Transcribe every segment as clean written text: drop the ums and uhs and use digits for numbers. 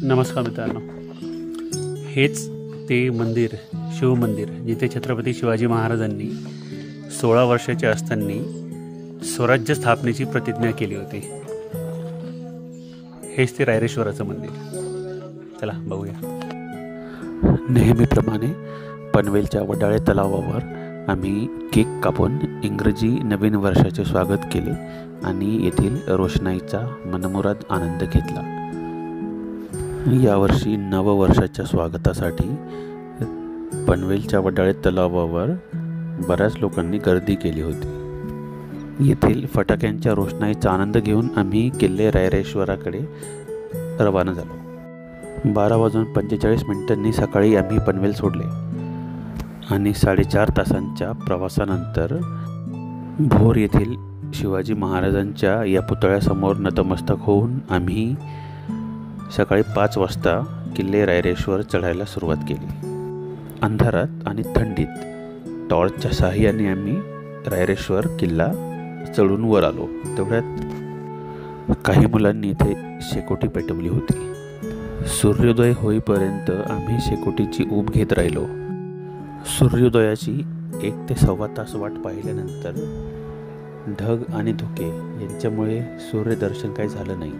नमस्कार मित्रांनो, हेच ते मंदिर, शिवमंदिर, जिथे छत्रपती शिवाजी महाराजांनी 16 वर्षाचे असताना स्वराज्य स्थापनेची प्रतिज्ञा केली होती. हेच ते रायरेश्वराचं मंदिर. चला बघूया. नेहमीप्रमाणे पनवेलच्या वडाळे तलावावर आम्ही केक कापून इंग्रजी नवीन वर्षाचे स्वागत केले आणि येथील रोषणाईचा मनमुराद आनंद घेतला. यावर्षी नववर्षाच्या स्वागतासाठी पनवेलच्या वडाळे तलावावर बऱ्याच लोकांनी गर्दी केली होती. येथील फटाक्यांच्या रोषणाईचा आनंद घेऊन आम्ही किल्ले रायरेश्वराकडे रवाना झालो. 12:45 सकाळी आम्ही पनवेल सोडले आणि 4.5 तासांच्या प्रवासानंतर भोर येथील शिवाजी महाराजांच्या या पुतळ्यासमोर नतमस्तक होऊन आम्ही सकाळी 5 वाजता किल्ले रायरेश्वर चढायला सुरुवात केली. अंधारात आणि थंडीत टॉर्चच्या साहाय्याने आम्ही रायरेश्वर किल्ला चढून वर आलो. तेवढ्यात काही मुलांनी इथे शेकोटी पेटवली होती. सूर्योदय होईपर्यंत आम्ही शेकोटीची ऊब घेत राहिलो. सूर्योदयाची 1 ते सव्वा तास वाट पाहिल्यानंतर ढग आणि धुके यांच्यामुळे सूर्यदर्शन काही झालं नाही.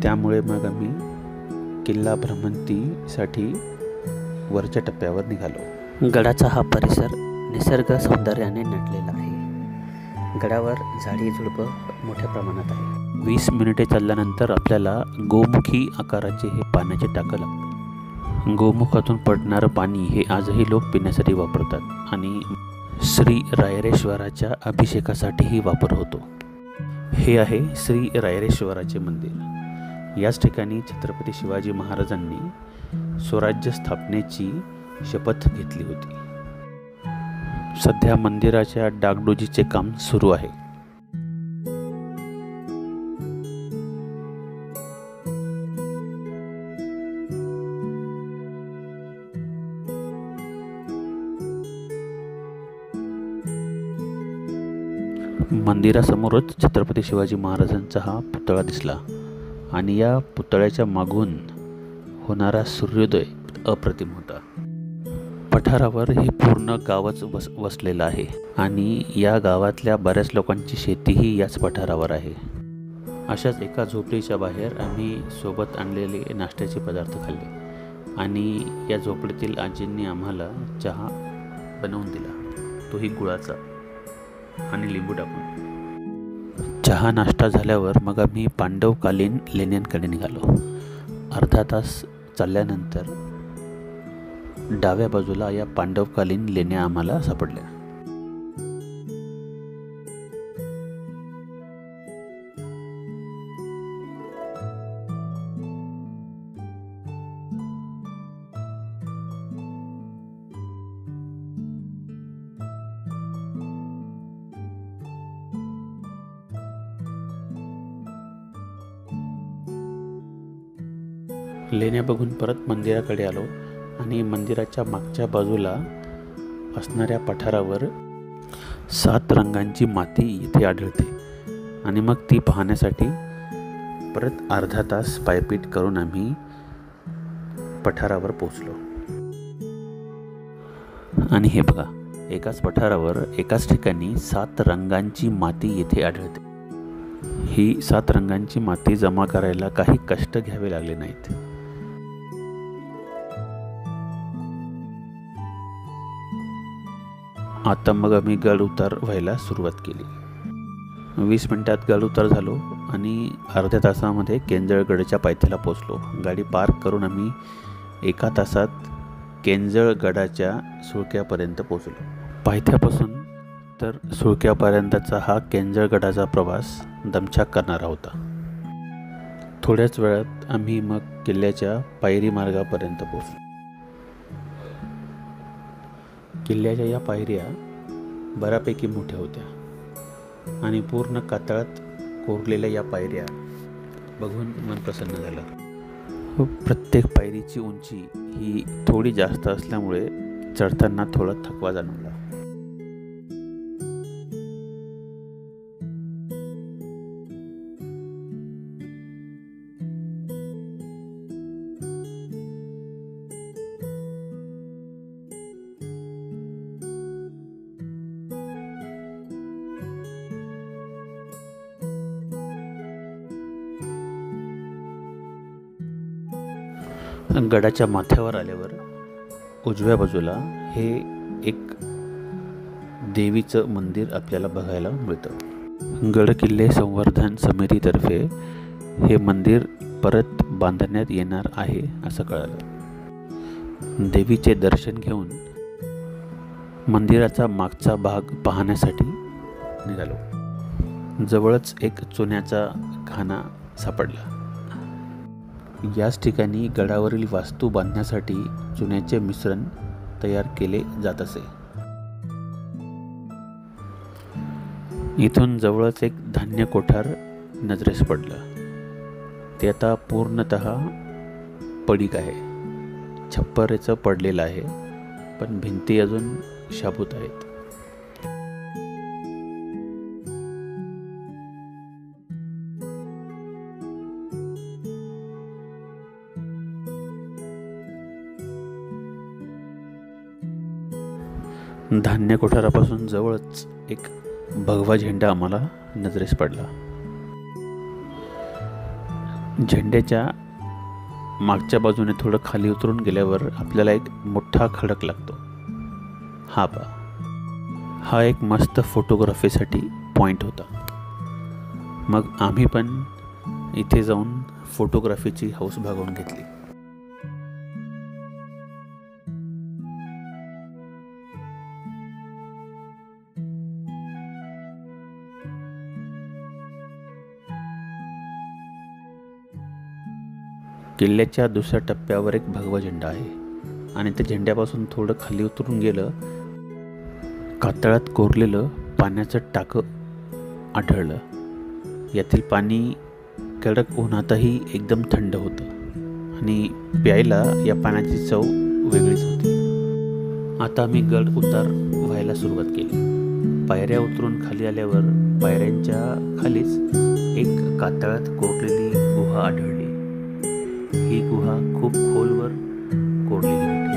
त्यामुळे मग आम्ही किल्ला भ्रमंतीसाठी वरच्या टप्प्यावर निघालो. गडाचा हा परिसर निसर्ग सौंदर्याने नटलेला आहे. गडावर झाडी झुडपं मोठ्या प्रमाणात आहे. 20 मिनिटे चालल्यानंतर आपल्याला गोमुखी आकाराचे हे पाण्याचे टाकं लागते. गोमुखातून पडणारं पाणी हे आजही लोक पिण्यासाठी वापरतात आणि श्री रायरेश्वराच्या अभिषेकासाठीही वापर होतो. हे आहे श्री रायरेश्वराचे मंदिर. याच ठिकाणी छत्रपती शिवाजी महाराजांनी स्वराज्य स्थापनेची शपथ घेतली होती. सध्या मंदिराच्या डागडुजीचे काम सुरू आहे. मंदिरासमोरच छत्रपती शिवाजी महाराजांचा हा पुतळा दिसला आणि या पुतळ्याच्या मागून होणारा सूर्योदय अप्रतिम होता. पठारावर हे पूर्ण गावच वसलेलं आहे आणि या गावातल्या बऱ्याच लोकांची शेतीही याच पठारावर आहे. अशाच एका झोपडीच्या बाहेर आम्ही सोबत आणलेले नाश्त्याचे पदार्थ खाल्ले आणि या झोपडीतील आजींनी आम्हाला चहा बनवून दिला, तोही गुळाचा आणि लिंबू टाकून. चहा नाश्ता झाल्यावर मग आम्ही पांडवकालीन लेण्यांकडे निघालो. अर्धा तास चालल्यानंतर डाव्या बाजूला या पांडवकालीन लेण्या आम्हाला सापडल्या. लेण्या बघून परत मंदिराकडे आलो आणि मंदिराच्या मागच्या बाजूला असणाऱ्या पठारावर 7 रंगांची माती इथे आढळते आणि मग ती पाहण्यासाठी परत अर्धा तास पायपीट करून आम्ही पठारावर पोचलो. आणि हे बघा, एकाच पठारावर एकाच ठिकाणी 7 रंगांची माती येथे आढळते. ही 7 रंगांची माती जमा करायला काही कष्ट घ्यावे लागले नाहीत. आता मग आम्ही गड उतार व्हायला सुरुवात केली. 20 मिनिटात गड उतार झालो आणि अर्ध्या तासामध्ये केंजळगडच्या पायथ्याला पोचलो. गाडी पार्क करून आम्ही 1 तासात केंजळगडाच्या सुळक्यापर्यंत पोचलो. पायथ्यापासून तर सुळक्यापर्यंतचा हा केंजळगडाचा प्रवास दमछाक करणारा होता. थोड्याच वेळात आम्ही मग किल्ल्याच्या पायरी मार्गापर्यंत पोचलो. किल्ल्याच्या या पायऱ्या बऱ्यापैकी मोठ्या होत्या आणि पूर्ण कातळात कोरलेल्या या पायऱ्या बघून मन प्रसन्न झालं. प्रत्येक पायरीची उंची ही थोडी जास्त असल्यामुळे चढताना थोडा थकवा जाणवला. गडाच्या माथ्यावर आल्यावर उजव्या बाजूला हे एक देवीचं मंदिर आपल्याला बघायला मिळतं. गड किल्ले संवर्धन समितीतर्फे हे मंदिर परत बांधण्यात येणार आहे असं कळालं. देवीचे दर्शन घेऊन मंदिराचा मागचा भाग पाहण्यासाठी निघालो. जवळच एक चुन्याचा खाना सापडला. याच ठिकाणी गडावरील वास्तू बांधण्यासाठी चुन्याचे मिश्रण तयार केले जात असे. इथून जवळच एक धान्य कोठार नजरेस पडलं. ते आता पूर्णतः पडीक आहे. छप्परेचं पडलेलं आहे, पण भिंती अजून शाबूत आहेत. धान्य कोठारापासून जवळच एक भगवा झेंडा आम्हाला नजरेस पडला. झेंड्याच्या मागच्या बाजूने थोडं खाली उतरून गेल्यावर आपल्याला एक मोठा खडक लागतो. हा एक मस्त फोटोग्राफीसाठी पॉईंट होता. मग आम्ही पण इथे जाऊन फोटोग्राफीची हौस भागवून घेतली. किल्ल्याच्या दुसऱ्या टप्प्यावर एक भगवा झेंडा आहे आणि त्या झेंड्यापासून थोडं खाली उतरून गेलं, कातळात कोरलेलं पाण्याचं टाकं आढळलं. यातील पाणी कडक उन्हातही एकदम थंड होतं आणि प्यायला या पाण्याची चव वेगळीच होती. आता आम्ही गड उतार व्हायला सुरुवात केली. पायऱ्या उतरून खाली आल्यावर पायऱ्यांच्या खालीच एक कातळात कोरलेली गुहा आढळली. ही गुहा खूप खोलवर कोरलेली होती.